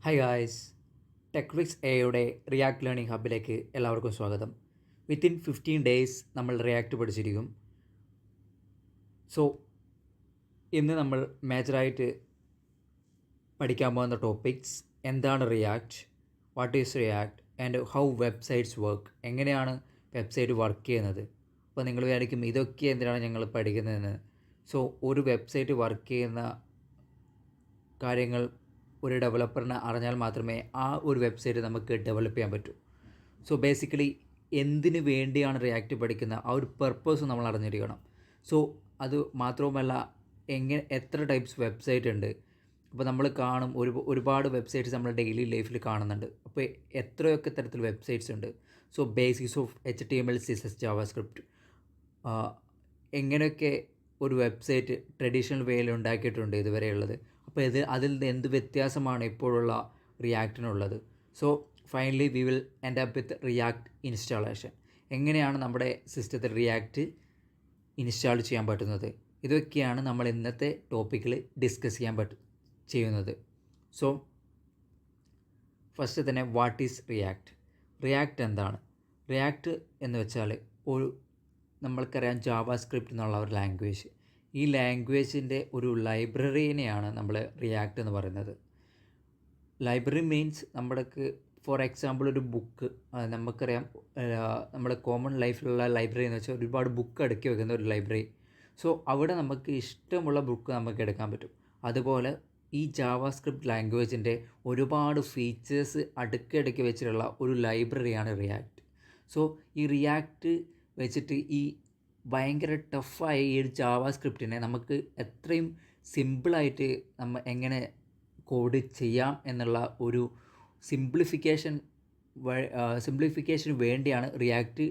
Hi guys, ടെക്ഫ്ലിക്സ് എയുടെ react learning ഹബിലേക്ക് എല്ലാവർക്കും സ്വാഗതം. വിത്തിൻ 15 ഡേയ്സ് നമ്മൾ റിയാക്ട് പഠിച്ചിരിക്കും. സോ ഇന്ന് നമ്മൾ മേജറായിട്ട് പഠിക്കാൻ പോകുന്ന ടോപ്പിക്സ് എന്താണ് react, what is react and how websites work, എങ്ങനെയാണ് വെബ്സൈറ്റ് വർക്ക് ചെയ്യുന്നത്. അപ്പോൾ നിങ്ങൾ വിചാരിക്കും ഇതൊക്കെ എന്തിനാണ് ഞങ്ങൾ പഠിക്കുന്നതെന്ന്. സോ ഒരു വെബ്സൈറ്റ് വർക്ക് ചെയ്യുന്ന കാര്യങ്ങൾ ഒരു ഡെവലപ്പറിന് അറിഞ്ഞാൽ മാത്രമേ ആ ഒരു വെബ്സൈറ്റ് നമുക്ക് ഡെവലപ്പ് ചെയ്യാൻ പറ്റൂ. സോ ബേസിക്കലി എന്തിനു വേണ്ടിയാണ് റിയാക്ട് പഠിക്കുന്ന ആ ഒരു പർപ്പസ് നമ്മൾ അറിഞ്ഞിരിക്കണം. സോ അത് മാത്രവുമല്ല, എത്ര ടൈപ്സ് വെബ്സൈറ്റ് ഉണ്ട്. അപ്പോൾ നമ്മൾ കാണും ഒരുപാട് വെബ്സൈറ്റ്സ് നമ്മൾ ഡെയിലി ലൈഫിൽ കാണുന്നുണ്ട്. അപ്പോൾ എത്രയൊക്കെ തരത്തിൽ വെബ്സൈറ്റ്സ് ഉണ്ട്. So basics of HTML CSS JavaScript, എങ്ങനെയൊക്കെ ഒരു വെബ്സൈറ്റ് ട്രഡീഷണൽ വേയിൽ ഉണ്ടാക്കിയിട്ടുണ്ട് ഇതുവരെയുള്ളത്. അപ്പോൾ അതിൽ നിന്ന് എന്ത് വ്യത്യാസമാണ് ഇപ്പോഴുള്ള റിയാക്റ്റിനുള്ളത്. So finally we will end up with React installation. എങ്ങനെയാണ് നമ്മുടെ സിസ്റ്റത്തിൽ റിയാക്റ്റ് ഇൻസ്റ്റാൾ ചെയ്യാൻ പറ്റുന്നത്. ഇതൊക്കെയാണ് നമ്മൾ ഇന്നത്തെ ടോപ്പിക്കിൽ ഡിസ്കസ് ചെയ്യുന്നത്. സോ ഫസ്റ്റ് തന്നെ വാട്ട് ഈസ് റിയാക്ട്. റിയാക്ട് എന്താണ്? റിയാക്ട് എന്ന് വെച്ചാൽ നമ്മൾക്കറിയാം ജാവാസ്ക്രിപ്റ്റ് എന്നുള്ള ഒരു ലാംഗ്വേജ്. ഈ ലാംഗ്വേജിൻ്റെ ഒരു ലൈബ്രറീനെയാണ് നമ്മൾ റിയാക്ട് എന്ന് പറയുന്നത്. ലൈബ്രറി മീൻസ് നമ്മൾക്ക് ഫോർ എക്സാമ്പിൾ ഒരു ബുക്ക്, നമുക്കറിയാം നമ്മുടെ കോമൺ ലൈഫിലുള്ള ലൈബ്രറി എന്ന് വെച്ചാൽ ഒരുപാട് ബുക്ക് അടുക്കി വെക്കുന്ന ഒരു ലൈബ്രറി. സോ അവിടെ നമുക്ക് ഇഷ്ടമുള്ള ബുക്ക് നമുക്ക് എടുക്കാൻ പറ്റും. അതുപോലെ ഈ ജാവാസ്ക്രിപ്റ്റ് ലാംഗ്വേജിൻ്റെ ഒരുപാട് ഫീച്ചേഴ്സ് അടുക്കി വെച്ചിട്ടുള്ള ഒരു ലൈബ്രറിയാണ് റിയാക്ട്. സോ ഈ റിയാക്ട് വെച്ചിട്ട് ഈ ഭയങ്കര ടഫായ ഈ ഒരു ജാവാസ്ക്രിപ്റ്റിനെ നമുക്ക് എത്രയും സിമ്പിളായിട്ട് എങ്ങനെ കോഡ് ചെയ്യാം എന്നുള്ള ഒരു സിംപ്ലിഫിക്കേഷന് വേണ്ടിയാണ് റിയാക്ട്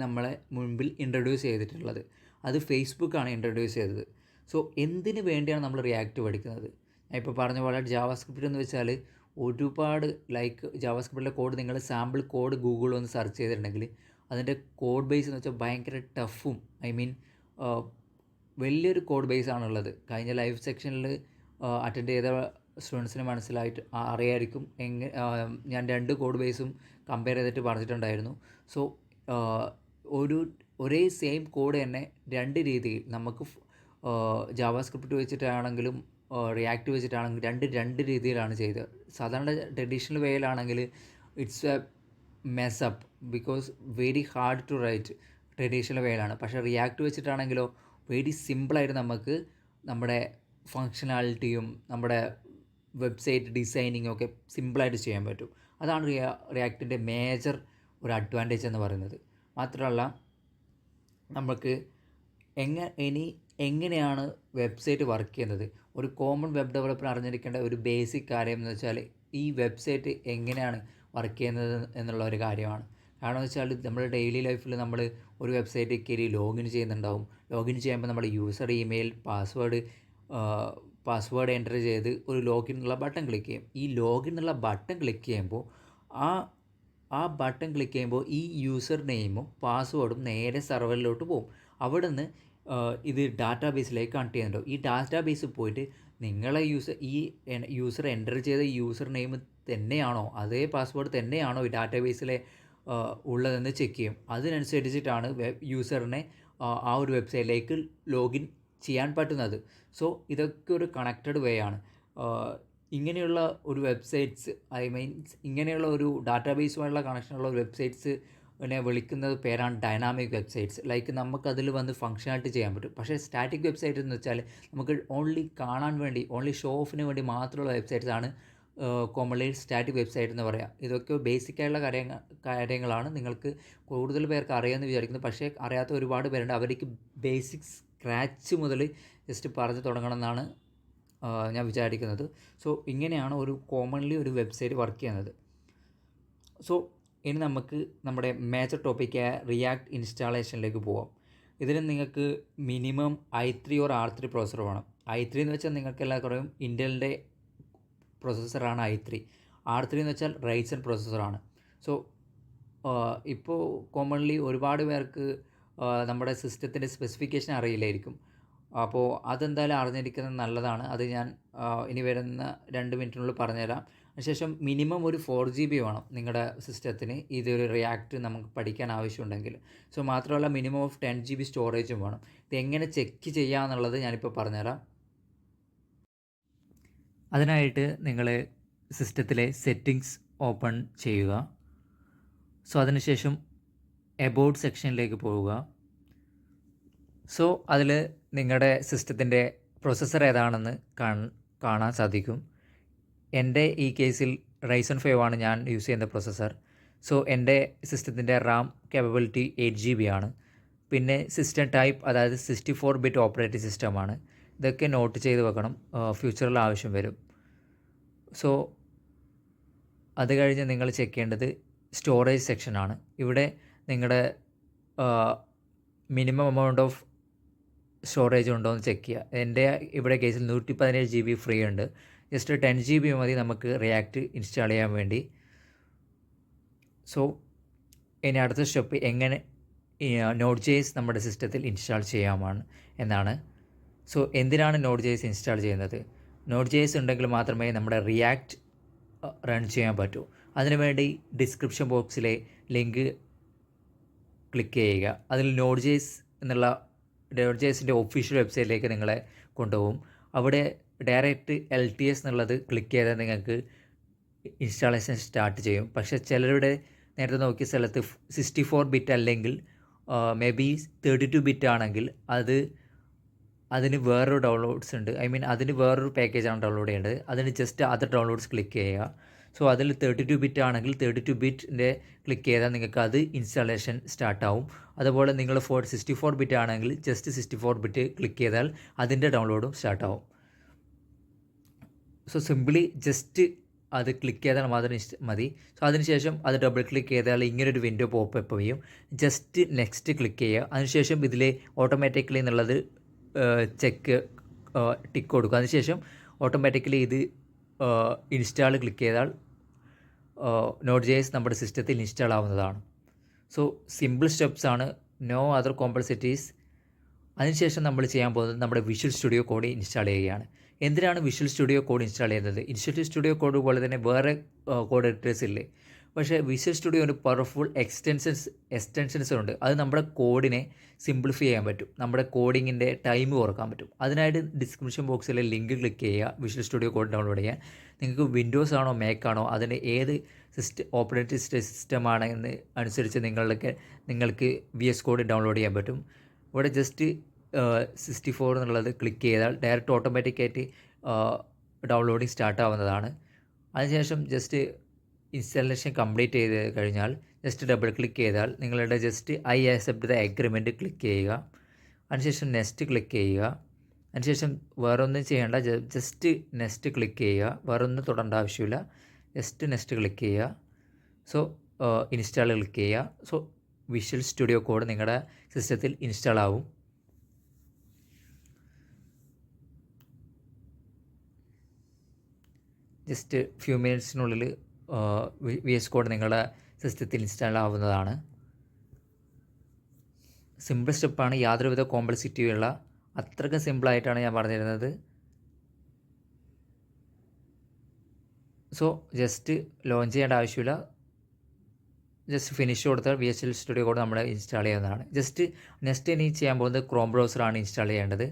നമ്മളെ മുൻപിൽ ഇൻട്രൊഡ്യൂസ് ചെയ്തിട്ടുള്ളത്. അത് ഫേസ്ബുക്കാണ് ഇൻട്രൊഡ്യൂസ് ചെയ്തത്. സോ എന്തിനു വേണ്ടിയാണ് നമ്മൾ റിയാക്ട് പഠിക്കുന്നത്? ഞാൻ ഇപ്പോൾ പറഞ്ഞ പോലെ ജാവാസ്ക്രിപ്റ്റ് എന്ന് വെച്ചാൽ ഒരുപാട് ജാവാസ്ക്രിപ്റ്റിലെ കോഡ് നിങ്ങൾ സാമ്പിൾ കോഡ് ഗൂഗിളിൽ ഒന്ന് സെർച്ച് ചെയ്തിട്ടുണ്ടെങ്കിൽ അതിൻ്റെ കോഡ് ബേസ് എന്ന് വെച്ചാൽ ഭയങ്കര ടഫും, വലിയൊരു കോഡ് ബേസ് ആണുള്ളത്. കഴിഞ്ഞ ലൈവ് സെക്ഷനിൽ അറ്റൻഡ് ചെയ്ത സ്റ്റുഡൻസിന് അറിയായിരിക്കും. ഞാൻ 2 കോഡ് ബേസും കമ്പയർ ചെയ്തിട്ട് പറഞ്ഞിട്ടുണ്ടായിരുന്നു. സോ ഒരേ സെയിം കോഡ് തന്നെ 2 രീതിയിൽ നമുക്ക് ജാവാസ്ക്രിപ്റ്റ് വെച്ചിട്ടാണെങ്കിലും റിയാക്ട് വെച്ചിട്ടാണെങ്കിലും രണ്ട് രീതിയിലാണ് ചെയ്തത്. സാധാരണ ട്രഡീഷണൽ വേയിലാണെങ്കിൽ it's a mess up because very hard to write traditional വേയിലാണ്. പക്ഷേ റിയാക്ട് വെച്ചിട്ടാണെങ്കിലോ വെരി സിമ്പിളായിട്ട് നമുക്ക് നമ്മുടെ ഫങ്ഷനാലിറ്റിയും നമ്മുടെ വെബ്സൈറ്റ് ഡിസൈനിങ്ങും ഒക്കെ സിമ്പിളായിട്ട് ചെയ്യാൻ പറ്റും. അതാണ് റിയാക്റ്റിൻ്റെ മേജർ ഒരു അഡ്വാൻറ്റേജ് എന്ന് പറയുന്നത്. മാത്രമല്ല നമുക്ക് എങ്ങനെയാണ് വെബ്സൈറ്റ് വർക്ക് ചെയ്യുന്നത്. ഒരു കോമൺ വെബ് ഡെവലപ്പർ അറിഞ്ഞിരിക്കേണ്ട ഒരു ബേസിക് കാര്യം എന്ന് വെച്ചാൽ ഈ വെബ്സൈറ്റ് എങ്ങനെയാണ് വർക്ക് ചെയ്യുന്നത് എന്നുള്ള ഒരു കാര്യമാണ്. കാരണം എന്ന് വെച്ചാൽ നമ്മുടെ ഡെയിലി ലൈഫിൽ നമ്മൾ ഒരു വെബ്സൈറ്റിൽ കയറി ലോഗിൻ ചെയ്യുന്നുണ്ടാവും. ലോഗിൻ ചെയ്യുമ്പോൾ നമ്മുടെ യൂസർ ഇമെയിൽ പാസ്വേഡ് എൻ്റർ ചെയ്ത് ഒരു ലോഗിൻ എന്നുള്ള ബട്ടൺ ക്ലിക്ക് ചെയ്യും. ഈ ലോഗിൻ എന്നുള്ള ബട്ടൺ ക്ലിക്ക് ചെയ്യുമ്പോൾ ആ ബട്ടൺ ക്ലിക്ക് ചെയ്യുമ്പോൾ ഈ യൂസർ നെയിമും പാസ്വേഡും നേരെ സെർവറിലോട്ട് പോകും. അവിടെ നിന്ന് ഇത് ഡാറ്റാബേസിലേക്ക് കണക്ട് ചെയ്യുന്നുണ്ടോ. ഈ ഡാറ്റാബേസിൽ പോയിട്ട് നിങ്ങളെ യൂസർ എൻ്റർ ചെയ്ത യൂസർ നെയിം തന്നെയാണോ, അതേ പാസ്വേഡ് തന്നെയാണോ ഈ ഡാറ്റാബേസിലെ ഉള്ളതെന്ന് ചെക്ക് ചെയ്യും. അതിനനുസരിച്ചിട്ടാണ് യൂസറിനെ ആ ഒരു വെബ്സൈറ്റിലേക്ക് ലോഗിൻ ചെയ്യാൻ പറ്റുന്നത്. സോ ഇതൊക്കെ ഒരു കണക്റ്റഡ് വേ ആണ്. ഇങ്ങനെയുള്ള ഒരു വെബ്സൈറ്റ്സ് ഇങ്ങനെയുള്ള ഒരു ഡാറ്റാബേസുമായുള്ള കണക്ഷനുള്ള വെബ്സൈറ്റ്സിനെ വിളിക്കുന്നത് പേരാണ് ഡൈനാമിക് വെബ്സൈറ്റ്സ്. നമുക്കതിൽ വന്ന് ഫങ്ഷനാലിറ്റി ചെയ്യാൻ പറ്റും. പക്ഷേ സ്റ്റാറ്റിക് വെബ്സൈറ്റ് എന്ന് വെച്ചാൽ നമുക്ക് ഓൺലി കാണാൻ വേണ്ടി, ഓൺലി ഷോ ഓഫിന് വേണ്ടി മാത്രമുള്ള വെബ്സൈറ്റ്സാണ് കോമൺലി സ്റ്റാറ്റിക് വെബ്സൈറ്റ് എന്ന് പറയാം. ഇതൊക്കെ ബേസിക്കായുള്ള കാര്യങ്ങളാണ്. നിങ്ങൾക്ക് കൂടുതൽ പേർക്ക് അറിയാമെന്ന് വിചാരിക്കുന്നു. പക്ഷേ അറിയാത്ത ഒരുപാട് പേരുണ്ട്. അവർക്ക് ബേസിക് സ്ക്രാച്ച് മുതൽ ജസ്റ്റ് പറഞ്ഞു തുടങ്ങണമെന്നാണ് ഞാൻ വിചാരിക്കുന്നത്. സോ ഇങ്ങനെയാണ് കോമൺലി ഒരു വെബ്സൈറ്റ് വർക്ക് ചെയ്യുന്നത്. സോ ഇനി നമുക്ക് നമ്മുടെ മേജർ ടോപ്പിക്കായ റിയാക്ട് ഇൻസ്റ്റാളേഷനിലേക്ക് പോവാം. ഇതിന് നിങ്ങൾക്ക് minimum i3 or R3 processor വേണം. i3 എന്ന് വെച്ചാൽ നിങ്ങൾക്ക് എല്ലാവർക്കും അറിയും ഇൻ്റലിൻ്റെ പ്രോസസ്സറാണ് i3. R3 എന്ന് വെച്ചാൽ റൈസൻ പ്രോസസ്സറാണ്. സോ ഇപ്പോൾ കോമൺലി ഒരുപാട് പേർക്ക് നമ്മുടെ സിസ്റ്റത്തിൻ്റെ സ്പെസിഫിക്കേഷൻ അറിയില്ലായിരിക്കും. അപ്പോൾ അതെന്തായാലും അറിഞ്ഞിരിക്കുന്നത് നല്ലതാണ്. അത് ഞാൻ ഇനി വരുന്ന 2 മിനിറ്റിനുള്ളിൽ പറഞ്ഞുതരാം. അതിനുശേഷം മിനിമം ഒരു 4 GB വേണം നിങ്ങളുടെ സിസ്റ്റത്തിന് ഇതൊരു റിയാക്റ്റ് നമുക്ക് പഠിക്കാൻ ആവശ്യമുണ്ടെങ്കിൽ. സോ മാത്രമല്ല മിനിമം ഓഫ് 10 GB സ്റ്റോറേജും വേണം. ഇത് എങ്ങനെ ചെക്ക് ചെയ്യാമെന്നുള്ളത് ഞാനിപ്പോൾ പറഞ്ഞുതരാം. അതിനായിട്ട് നിങ്ങൾ സിസ്റ്റത്തിലെ സെറ്റിങ്സ് ഓപ്പൺ ചെയ്യുക. സോ അതിനുശേഷം എബൌട്ട് സെക്ഷനിലേക്ക് പോവുക. സോ അതിൽ നിങ്ങളുടെ സിസ്റ്റത്തിൻ്റെ പ്രൊസസ്സർ ഏതാണെന്ന് കാണാൻ സാധിക്കും. എൻ്റെ ഈ കേസിൽ Ryzen 5 ആണ് ഞാൻ യൂസ് ചെയ്യുന്ന പ്രൊസസ്സർ. സോ എൻ്റെ സിസ്റ്റത്തിൻ്റെ റാം കേപ്പബിലിറ്റി 8 GB ആണ്. പിന്നെ സിസ്റ്റം ടൈപ്പ് അതായത് 64 ബിറ്റ് ഓപ്പറേറ്റിംഗ് സിസ്റ്റമാണ്. ഇതൊക്കെ നോട്ട് ചെയ്ത് വെക്കണം, ഫ്യൂച്ചറിൽ ആവശ്യം വരും. സോ അത് കഴിഞ്ഞ് നിങ്ങൾ ചെക്ക് ചെയ്യേണ്ടത് സ്റ്റോറേജ് സെക്ഷനാണ്. ഇവിടെ നിങ്ങളുടെ മിനിമം എമൗണ്ട് ഓഫ് സ്റ്റോറേജ് ഉണ്ടോ എന്ന് ചെക്ക് ചെയ്യുക. എൻ്റെ ഇവിടെ കേസിൽ 117 GB ഫ്രീ ഉണ്ട്. ജസ്റ്റ് 10 GB മതി നമുക്ക് റിയാക്റ്റ് ഇൻസ്റ്റാൾ ചെയ്യാൻ വേണ്ടി. സോ ഇനി അടുത്ത സ്റ്റെപ്പ് എങ്ങനെ Node.js നമ്മുടെ സിസ്റ്റത്തിൽ ഇൻസ്റ്റാൾ ചെയ്യാമാണ് എന്നാണ്. സോ എന്തിനാണ് Node.js ഇൻസ്റ്റാൾ ചെയ്യുന്നത്? Node.js ഉണ്ടെങ്കിൽ മാത്രമേ നമ്മുടെ റിയാക്റ്റ് റൺ ചെയ്യാൻ പറ്റൂ. അതിനുവേണ്ടി ഡിസ്ക്രിപ്ഷൻ ബോക്സിലെ ലിങ്ക് ക്ലിക്ക് ചെയ്യുക. അതിൽ Node.js എന്നുള്ള Node.jsൻ്റെ ഒഫീഷ്യൽ വെബ്സൈറ്റിലേക്ക് നിങ്ങളെ കൊണ്ടുപോകും. അവിടെ ഡയറക്റ്റ് LTS എന്നുള്ളത് ക്ലിക്ക് ചെയ്താൽ നിങ്ങൾക്ക് ഇൻസ്റ്റാളേഷൻ സ്റ്റാർട്ട് ചെയ്യും. പക്ഷേ ചിലരുടെ നേരത്തെ നോക്കിയ സ്ഥലത്ത് 64 ബിറ്റ് അല്ലെങ്കിൽ മേ ബി 32 ബിറ്റ് ആണെങ്കിൽ അതിന് വേറൊരു ഡൗൺലോഡ്സ് ഉണ്ട്. അതിന് വേറൊരു പാക്കേജാണ് ഡൗൺലോഡ് ചെയ്യേണ്ടത്. അതിന് ജസ്റ്റ് അതർ ഡൗൺലോഡ്സ് ക്ലിക്ക് ചെയ്യുക. സോ അതിൽ 32 ബിറ്റ് ആണെങ്കിൽ 32 ബിറ്റിൻ്റെ ക്ലിക്ക് ചെയ്താൽ നിങ്ങൾക്ക് അത് ഇൻസ്റ്റാളേഷൻ സ്റ്റാർട്ടാവും. അതുപോലെ നിങ്ങൾ 64 ബിറ്റ് ആണെങ്കിൽ ജസ്റ്റ് 64 ബിറ്റ് ക്ലിക്ക് ചെയ്താൽ അതിൻ്റെ ഡൗൺലോഡും സ്റ്റാർട്ടാവും. സോ സിംപിളി ജസ്റ്റ് അത് ക്ലിക്ക് ചെയ്താൽ മാത്രം മതി. സോ അതിനുശേഷം അത് ഡബിൾ ക്ലിക്ക് ചെയ്താൽ ഇങ്ങനൊരു വിൻഡോ പോപ്പപ്പ് ചെയ്യും. ജസ്റ്റ് നെക്സ്റ്റ് ക്ലിക്ക് ചെയ്യുക. അതിനുശേഷം ഇതിൽ ഓട്ടോമാറ്റിക്കലി എന്നുള്ളത് ടിക്ക് കൊടുക്കുക. അതിനുശേഷം ഓട്ടോമാറ്റിക്കലി ഇത് ഇൻസ്റ്റാൾ ക്ലിക്ക് ചെയ്താൽ Node.js നമ്മുടെ സിസ്റ്റത്തിൽ ഇൻസ്റ്റാൾ ആവുന്നതാണ്. സോ സിമ്പിൾ സ്റ്റെപ്സ് ആണ്, നോ അതർ കോംപ്ലക്സിറ്റീസ്. അതിനുശേഷം നമ്മൾ ചെയ്യാൻ പോകുന്നത് നമ്മുടെ വിഷ്വൽ സ്റ്റുഡിയോ കോഡ് ഇൻസ്റ്റാൾ ചെയ്യുകയാണ്. എന്തിനാണ് വിഷ്വൽ സ്റ്റുഡിയോ കോഡ് ഇൻസ്റ്റാൾ ചെയ്യുന്നത്? വിഷ്വൽ സ്റ്റുഡിയോ കോഡ് പോലെ തന്നെ വേറെ കോഡ് എഡിറ്റേഴ്സ് ഇല്ലേ? പക്ഷേ വിഷ്വൽ സ്റ്റുഡിയോ ഒരു പവർഫുൾ എക്സ്റ്റൻഷൻസ് ഉണ്ട്. അത് നമ്മുടെ കോഡിനെ സിംപ്ലിഫൈ ചെയ്യാൻ പറ്റും, നമ്മുടെ കോഡിങ്ങിൻ്റെ ടൈം കുറക്കാൻ പറ്റും. അതിനായിട്ട് ഡിസ്ക്രിപ്ഷൻ ബോക്സിലെ ലിങ്ക് ക്ലിക്ക് ചെയ്യുക, വിഷ്വൽ സ്റ്റുഡിയോ കോഡ് ഡൗൺലോഡ് ചെയ്യാൻ. നിങ്ങൾക്ക് വിൻഡോസ് ആണോ മാക് ആണോ അതിന് ഏത് ഓപ്പറേറ്റിംഗ് സിസ്റ്റമാണ് എന്ന് അനുസരിച്ച് നിങ്ങൾക്ക് VS കോഡ് ഡൗൺലോഡ് ചെയ്യാൻ പറ്റും. ഇവിടെ ജസ്റ്റ് 64 എന്നുള്ളത് ക്ലിക്ക് ചെയ്താൽ ഡയറക്റ്റ് ഓട്ടോമാറ്റിക്കായിട്ട് ഡൗൺലോഡിങ് സ്റ്റാർട്ട് ആവുന്നതാണ്. അതിനുശേഷം ജസ്റ്റ് ഇൻസ്റ്റാളേഷൻ കംപ്ലീറ്റ് ചെയ്ത് കഴിഞ്ഞാൽ ജസ്റ്റ് ഡബിൾ ക്ലിക്ക് ചെയ്താൽ നിങ്ങളുടെ just I accept the agreement click ചെയ്യുക. അതിനുശേഷം നെക്സ്റ്റ് ക്ലിക്ക് ചെയ്യുക. അതിനുശേഷം വേറൊന്നും ചെയ്യേണ്ട, ജസ്റ്റ് നെക്സ്റ്റ് ക്ലിക്ക് ചെയ്യുക. വേറൊന്നും തൊടേണ്ട ആവശ്യമില്ല, ജസ്റ്റ് നെക്സ്റ്റ് ക്ലിക്ക് ചെയ്യുക. സോ ഇൻസ്റ്റാൾ ക്ലിക്ക് ചെയ്യുക. സോ വിഷ്വൽ സ്റ്റുഡിയോ കോഡ് നിങ്ങളുടെ സിസ്റ്റത്തിൽ ഇൻസ്റ്റാൾ ആവും. ജസ്റ്റ് ഫ്യൂ മിനിറ്റ്സിനുള്ളിൽ VS കോഡ് നിങ്ങളുടെ സിസ്റ്റത്തിൽ ഇൻസ്റ്റാൾ ആവുന്നതാണ്. സിമ്പിൾ സ്റ്റെപ്പാണ്, യാതൊരുവിധ കോംപ്ലക്സിറ്റിയുള്ള, അത്രയ്ക്ക് സിമ്പിളായിട്ടാണ് ഞാൻ പറഞ്ഞിരുന്നത്. സോ ജസ്റ്റ് ലോഞ്ച് ചെയ്യേണ്ട ആവശ്യമില്ല, ജസ്റ്റ് ഫിനിഷ് കൊടുത്താൽ VS സ്റ്റുഡിയോ കോഡ് നമ്മൾ ഇൻസ്റ്റാൾ ചെയ്യുന്നതാണ്. നെക്സ്റ്റ് ഇനി ചെയ്യാൻ പോകുന്നത് ക്രോം ബ്രൗസറാണ് ഇൻസ്റ്റാൾ ചെയ്യേണ്ടത്.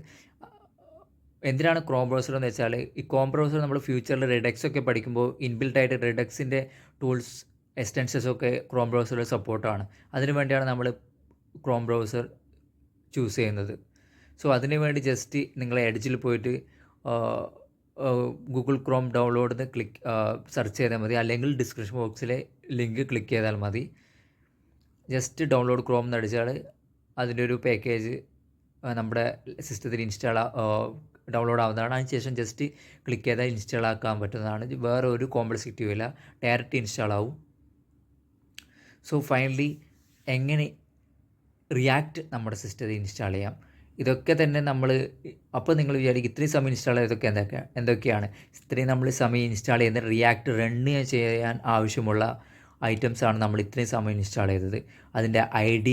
എന്തിനാണ് ക്രോം ബ്രൗസർ എന്ന് വെച്ചാൽ, ഈ ക്രോം ബ്രൗസർ നമ്മൾ ഫ്യൂച്ചറിൽ റിഡക്സ് ഒക്കെ പഠിക്കുമ്പോൾ ഇൻബിൽട്ടായിട്ട് റിഡക്സിൻ്റെ ടൂൾസ് എക്സ്റ്റൻഷൻസ് ഒക്കെ ക്രോം ബ്രൗസറിൽ സപ്പോർട്ടാണ്. അതിനു വേണ്ടിയാണ് നമ്മൾ ക്രോം ബ്രൗസർ ചൂസ് ചെയ്യുന്നത്. സോ അതിനു വേണ്ടി ജസ്റ്റ് നിങ്ങൾ എഡ്ജിൽ പോയിട്ട് ഗൂഗിൾ ക്രോം ഡൗൺലോഡ് എന്ന് സെർച്ച് ചെയ്താൽ മതി, അല്ലെങ്കിൽ ഡിസ്ക്രിപ്ഷൻ ബോക്സിലെ ലിങ്ക് ക്ലിക്ക് ചെയ്താൽ മതി. ജസ്റ്റ് ഡൗൺലോഡ് ക്രോം എന്ന് അടിച്ചാൽ അതിൻ്റെ ഒരു പാക്കേജ് നമ്മുടെ സിസ്റ്റത്തിൽ ഡൗൺലോഡ് ആവുന്നതാണ്. അതിനുശേഷം ജസ്റ്റ് ക്ലിക്ക് ചെയ്താൽ ഇൻസ്റ്റാൾ ആക്കാൻ പറ്റുന്നതാണ്. വേറെ ഒരു കോംപ്ലക്സിറ്റിയും ഇല്ല, ഡയറക്റ്റ് ഇൻസ്റ്റാൾ ആവും. സോ ഫൈനലി എങ്ങനെ റിയാക്റ്റ് നമ്മുടെ സിസ്റ്റത്തിൽ ഇൻസ്റ്റാൾ ചെയ്യാം, ഇതൊക്കെ തന്നെ അപ്പോൾ നിങ്ങൾ വിചാരിക്കും ഇത്രയും സമയം ഇൻസ്റ്റാൾ ചെയ്തൊക്കെ എന്തൊക്കെയാണ് ഇത്രയും നമ്മൾ സമയം ഇൻസ്റ്റാൾ ചെയ്യുന്നത്? റിയാക്റ്റ് റണ്ണ് ചെയ്യാൻ ആവശ്യമുള്ള ഐറ്റംസാണ് നമ്മൾ ഇത്രയും സമയം ഇൻസ്റ്റാൾ ചെയ്തത്. അതിൻ്റെ ID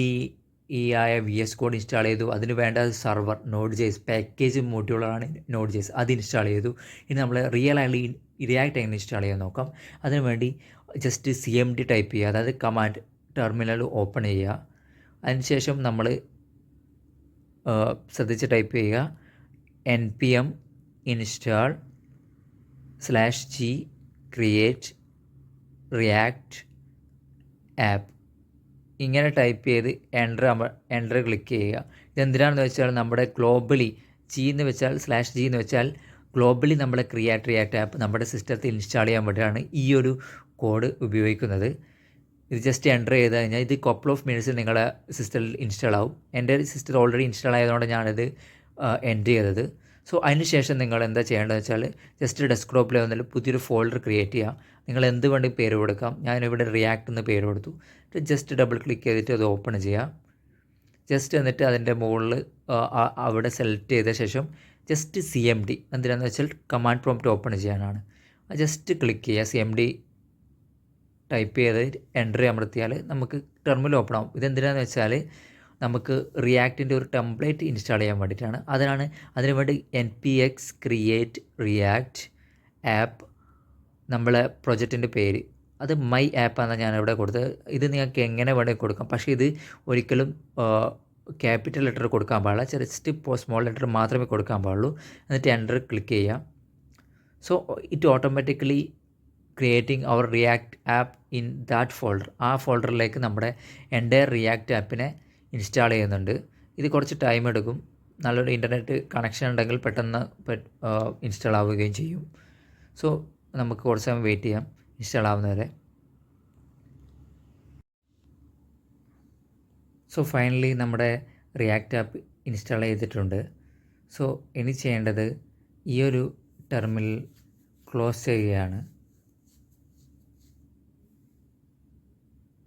ആയ VS കോഡ് ഇൻസ്റ്റാൾ ചെയ്തു. അതിന് വേണ്ട സർവർ Node.js പാക്കേജ് മൊഡ്യൂളാണ് Node.js, അത് ഇൻസ്റ്റാൾ ചെയ്തു. ഇനി നമ്മൾ റിയാക്ട് എങ്ങനെ ഇൻസ്റ്റാൾ ചെയ്യാൻ നോക്കാം. അതിനു വേണ്ടി ജസ്റ്റ് CMD ടൈപ്പ് ചെയ്യുക, അതായത് കമാൻഡ് ടെർമിനൽ ഓപ്പൺ ചെയ്യുക. അതിനുശേഷം നമ്മൾ ശ്രദ്ധിച്ച് ടൈപ്പ് ചെയ്യുക npm install /g create react app. ഇങ്ങനെ ടൈപ്പ് ചെയ്ത് എൻ്റർ ക്ലിക്ക് ചെയ്യുക. ഇതെന്തിനാണെന്ന് വെച്ചാൽ നമ്മുടെ ഗ്ലോബലി G എന്ന് വെച്ചാൽ /G എന്ന് വെച്ചാൽ ഗ്ലോബലി നമ്മളെ റിയാക്ട് ആപ്പ് നമ്മുടെ സിസ്റ്റത്തിൽ ഇൻസ്റ്റാൾ ചെയ്യാൻ വേണ്ടിയാണ് ഈ ഒരു കോഡ് ഉപയോഗിക്കുന്നത്. ഇത് ജസ്റ്റ് എൻ്റർ ചെയ്ത് കഴിഞ്ഞാൽ ഇത് കപ്പിൾ ഓഫ് മിനിറ്റ്സിൽ നിങ്ങളുടെ സിസ്റ്റത്തിൽ ഇൻസ്റ്റാൾ ആവും. എൻ്റെ സിസ്റ്റത്തിൽ ഓൾറെഡി ഇൻസ്റ്റാൾ ആയതുകൊണ്ട് ഞാനിത് എൻ്റർ ചെയ്തത്. സോ അതിന് ശേഷം നിങ്ങൾ എന്താ ചെയ്യേണ്ടതെന്ന് വെച്ചാൽ ജസ്റ്റ് ഡെസ്ക്ടോപ്പിൽ വന്നിട്ട് പുതിയൊരു ഫോൾഡർ ക്രിയേറ്റ് ചെയ്യുക. നിങ്ങൾ എന്ത് വേണ്ടി പേര് കൊടുക്കാം. ഞാനിവിടെ റിയാക്ട് എന്ന് പേര് കൊടുത്തു. ജസ്റ്റ് ഡബിൾ ക്ലിക്ക് ചെയ്തിട്ട് അത് ഓപ്പൺ ചെയ്യുക. ജസ്റ്റ് എന്നിട്ട് അതിൻ്റെ മുകളിൽ അവിടെ സെലക്ട് ചെയ്ത ശേഷം ജസ്റ്റ് CMD, എന്തിനാണെന്ന് വെച്ചാൽ കമാൻഡ് പ്രോംപ്റ്റ് ഓപ്പൺ ചെയ്യാനാണ്. ജസ്റ്റ് ക്ലിക്ക് ചെയ്യുക. CMD ടൈപ്പ് ചെയ്ത് എൻ്റർ അമർത്തിയാൽ നമുക്ക് ടെർമിനൽ ഓപ്പൺ ആവും. ഇതെന്തിനാണെന്ന് വെച്ചാൽ നമുക്ക് റിയാക്റ്റിൻ്റെ ഒരു ടെംപ്ലേറ്റ് ഇൻസ്റ്റാൾ ചെയ്യാൻ വേണ്ടിയിട്ടാണ്. അതിനുവേണ്ടി npx create react app, നമ്മളെ പ്രൊജക്റ്റിൻ്റെ പേര് അത് മൈ ആപ്പാണ് ഞാനിവിടെ കൊടുത്തത്. ഇത് നിങ്ങൾക്ക് എങ്ങനെ വേണമെങ്കിൽ കൊടുക്കാം, പക്ഷേ ഇത് ഒരിക്കലും ക്യാപിറ്റൽ ലെറ്റർ കൊടുക്കാൻ പാടില്ല. ജസ്റ്റ് സ്മോൾ ലെറ്റർ മാത്രമേ കൊടുക്കാൻ പാടുള്ളൂ. എന്നിട്ട് എൻ്റർ ക്ലിക്ക് ചെയ്യാം. So it automatically creating our react app in that folder. ആ ഫോൾഡറിലേക്ക് നമ്മുടെ എൻ്റെ റിയാക്ട് ആപ്പിനെ ഇൻസ്റ്റാൾ ചെയ്യുന്നുണ്ട്. ഇത് കുറച്ച് ടൈം എടുക്കും. നല്ലൊരു ഇൻ്റർനെറ്റ് കണക്ഷൻ ഉണ്ടെങ്കിൽ പെട്ടെന്ന് ഇൻസ്റ്റാൾ ആവുകയും ചെയ്യും. സോ നമുക്ക് കുറച്ച് സമയം വെയിറ്റ് ചെയ്യാം ഇൻസ്റ്റാൾ ആവുന്നവരെ. സോ ഫൈനലി നമ്മുടെ റിയാക്ട് ആപ്പ് ഇൻസ്റ്റാൾ ചെയ്തിട്ടുണ്ട്. സോ ഇനി ചെയ്യേണ്ടത് ഈ ഒരു ടെർമിനൽ ക്ലോസ് ചെയ്യുകയാണ്.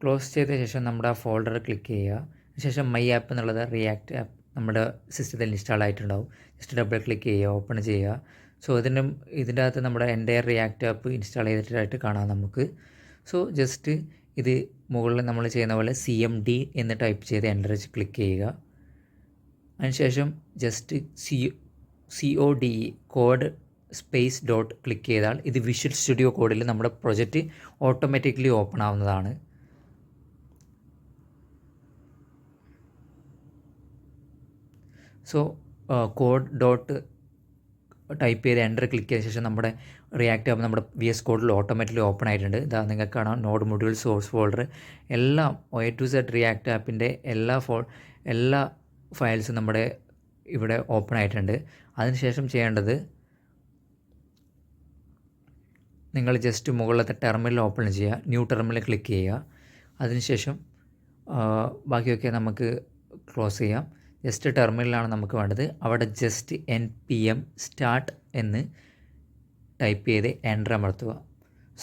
ക്ലോസ് ചെയ്ത ശേഷം നമ്മുടെ ആ ഫോൾഡർ ക്ലിക്ക് ചെയ്യുക. ശേഷം മൈ ആപ്പ് എന്നുള്ളത് റിയാക്ട് ആപ്പ് നമ്മുടെ സിസ്റ്റത്തിൽ ഇൻസ്റ്റാൾ ആയിട്ടുണ്ടാവും. ജസ്റ്റ് ഡബിൾ ക്ലിക്ക് ചെയ്യുക, ഓപ്പൺ ചെയ്യുക. സോ ഇതിൻ്റെ അകത്ത് നമ്മുടെ എൻ്റയർ റിയാക്ട് ആപ്പ് ഇൻസ്റ്റാൾ ചെയ്തിട്ടായിട്ട് കാണാം നമുക്ക്. സോ ജസ്റ്റ് ഇത് മുകളിൽ നമ്മൾ ചെയ്യുന്ന പോലെ CMD എന്ന് ടൈപ്പ് ചെയ്ത് എൻ്റർ ക്ലിക്ക് ചെയ്യുക. അതിനുശേഷം just CODE code space dot click ചെയ്താൽ ഇത് വിഷ്വൽ സ്റ്റുഡിയോ കോഡിൽ നമ്മുടെ പ്രൊജക്റ്റ് ഓട്ടോമാറ്റിക്കലി ഓപ്പൺ ആവുന്നതാണ്. സോ കോഡ് ഡോട്ട് ടൈപ്പ് ചെയ്ത് എൻ്റർ ക്ലിക്ക് ചെയ്ത ശേഷം നമ്മുടെ റിയാക്ട് ആപ്പ് നമ്മുടെ VS കോഡിൽ ഓട്ടോമാറ്റിക്കലി ഓപ്പൺ ആയിട്ടുണ്ട്. ഇതാ നിങ്ങൾക്ക് കാണാം നോഡ് മൊഡ്യൂൾ സോഴ്സ് ഫോൾഡർ എല്ലാം A to Z റിയാക്ട് ആപ്പിൻ്റെ എല്ലാ ഫയൽസും നമ്മുടെ ഇവിടെ ഓപ്പൺ ആയിട്ടുണ്ട്. അതിനുശേഷം ചെയ്യേണ്ടത് നിങ്ങൾ ജസ്റ്റ് മുകളിലത്തെ ടെർമിനൽ ഓപ്പൺ ചെയ്യുക, ന്യൂ ടെർമിനൽ ക്ലിക്ക് ചെയ്യുക. അതിനുശേഷം ബാക്കിയൊക്കെ നമുക്ക് ക്ലോസ് ചെയ്യാം. ജസ്റ്റ് ടെർമിനലാണ് നമുക്ക് വേണ്ടത്. അവിടെ ജസ്റ്റ് npm start എന്ന് ടൈപ്പ് ചെയ്ത് എൻ്റർ അമർത്തുക.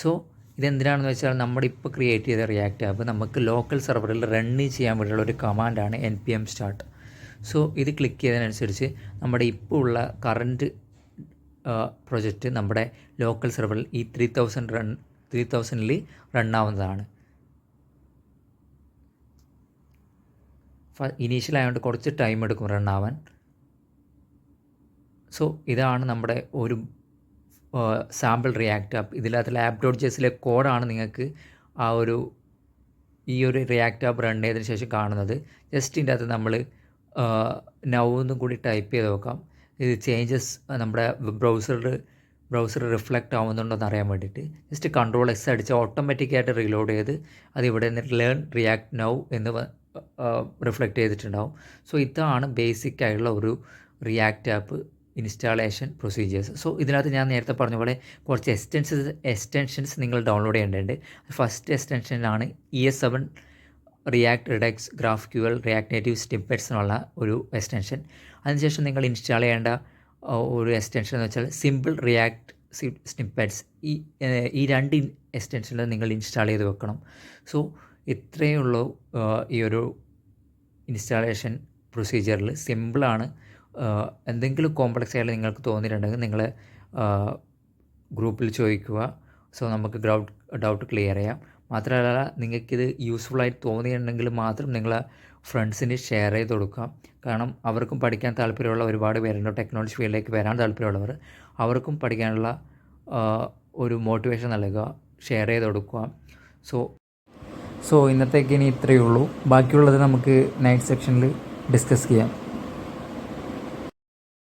സോ ഇതെന്തിനാണെന്ന് വെച്ചാൽ നമ്മുടെ ഇപ്പോൾ ക്രിയേറ്റ് ചെയ്ത റിയാക്ട് ആപ്പ് നമുക്ക് ലോക്കൽ സെർവറിൽ റൺ ചെയ്യാൻ വേണ്ടിയുള്ള ഒരു കമാൻഡാണ് npm start. സോ ഇത് ക്ലിക്ക് ചെയ്തതിനനുസരിച്ച് നമ്മുടെ ഇപ്പോൾ ഉള്ള കറൻറ്റ് പ്രൊജക്റ്റ് നമ്മുടെ ലോക്കൽ സെർവറിൽ ഈ 3000 റൺ ആവുന്നതാണ്. ഇനീഷ്യൽ ആയതുകൊണ്ട് കുറച്ച് ടൈം എടുക്കും റൺ ആവാൻ. സോ ഇതാണ് നമ്മുടെ ഒരു സാമ്പിൾ റിയാക്ട് ആപ്പ്. ഇതിനകത്ത് lab.jsലെ കോഡാണ് നിങ്ങൾക്ക് ഈ ഒരു റിയാക്ട് ആപ്പ് റൺ ചെയ്തതിന് ശേഷം കാണുന്നത്. ജസ്റ്റ് ഇതിൻ്റെ അകത്ത് നമ്മൾ നൗ എന്നും കൂടി ടൈപ്പ് ചെയ്ത് നോക്കാം. ഇത് ചേഞ്ചസ് നമ്മുടെ ബ്രൗസർ റിഫ്ലക്റ്റ് ആവുന്നുണ്ടോ എന്ന് അറിയാൻ വേണ്ടിയിട്ട് ജസ്റ്റ് Ctrl+S അടിച്ച് ഓട്ടോമാറ്റിക്കായിട്ട് റീലോഡ് ചെയ്ത് അത് ഇവിടെ നിന്ന് ലേൺ റിയാക്ട് നൗ എന്ന് റിഫ്ലക്റ്റ് ചെയ്തിട്ടുണ്ടാവും. സോ ഇതാണ് ബേസിക് ആയിട്ടുള്ള ഒരു react app installation procedures. So ഇതിനകത്ത് ഞാൻ നേരത്തെ പറഞ്ഞ പോലെ കുറച്ച് എക്സ്റ്റൻഷൻസ് നിങ്ങൾ ഡൗൺലോഡ് ചെയ്യേണ്ടതുണ്ട്. ഫസ്റ്റ് എക്സ്റ്റൻഷനാണ് ES7 React Redux GraphQL React Native snippets എന്നുള്ള ഒരു എക്സ്റ്റൻഷൻ. അതിനുശേഷം നിങ്ങൾ ഇൻസ്റ്റാൾ ചെയ്യേണ്ട ഒരു എക്സ്റ്റൻഷൻ എന്ന് വെച്ചാൽ സിമ്പിൾ റിയാക്ട് സ്നിപ്പെറ്റ്സ്. ഈ രണ്ട് എക്സ്റ്റൻഷനിൽ നിങ്ങൾ ഇൻസ്റ്റാൾ ചെയ്ത് വെക്കണം. സോ ഇത്രയേ ഉള്ളൂ ഈ ഒരു ഇൻസ്റ്റാളേഷൻ പ്രൊസീജിയറിൽ. സിമ്പിളാണ്. എന്തെങ്കിലും കോംപ്ലക്സ് ആയിട്ട് നിങ്ങൾക്ക് തോന്നിയിട്ടുണ്ടെങ്കിൽ നിങ്ങൾ ഗ്രൂപ്പിൽ ചോദിക്കുക. സോ നമുക്ക് ഡൗട്ട് ക്ലിയർ ചെയ്യാം. മാത്രമല്ല നിങ്ങൾക്കിത് യൂസ്ഫുള്ളായിട്ട് തോന്നിയിട്ടുണ്ടെങ്കിൽ മാത്രം നിങ്ങൾ ഫ്രണ്ട്സിന് ഷെയർ ചെയ്ത് കൊടുക്കുക. കാരണം അവർക്കും പഠിക്കാൻ താല്പര്യമുള്ള ഒരുപാട് പേരുണ്ട്, ടെക്നോളജി ഫീൽഡിലേക്ക് വരാൻ താല്പര്യമുള്ളവർ. അവർക്കും പഠിക്കാനുള്ള ഒരു മോട്ടിവേഷൻ നൽകുക, ഷെയർ ചെയ്ത് കൊടുക്കുക. സോ ഇന്നത്തേക്ക് ഇനി ഇത്രയേ ഉള്ളൂ. ബാക്കിയുള്ളത് നമുക്ക് നെക്സ്റ്റ് സെക്ഷനിൽ ഡിസ്കസ് ചെയ്യാം.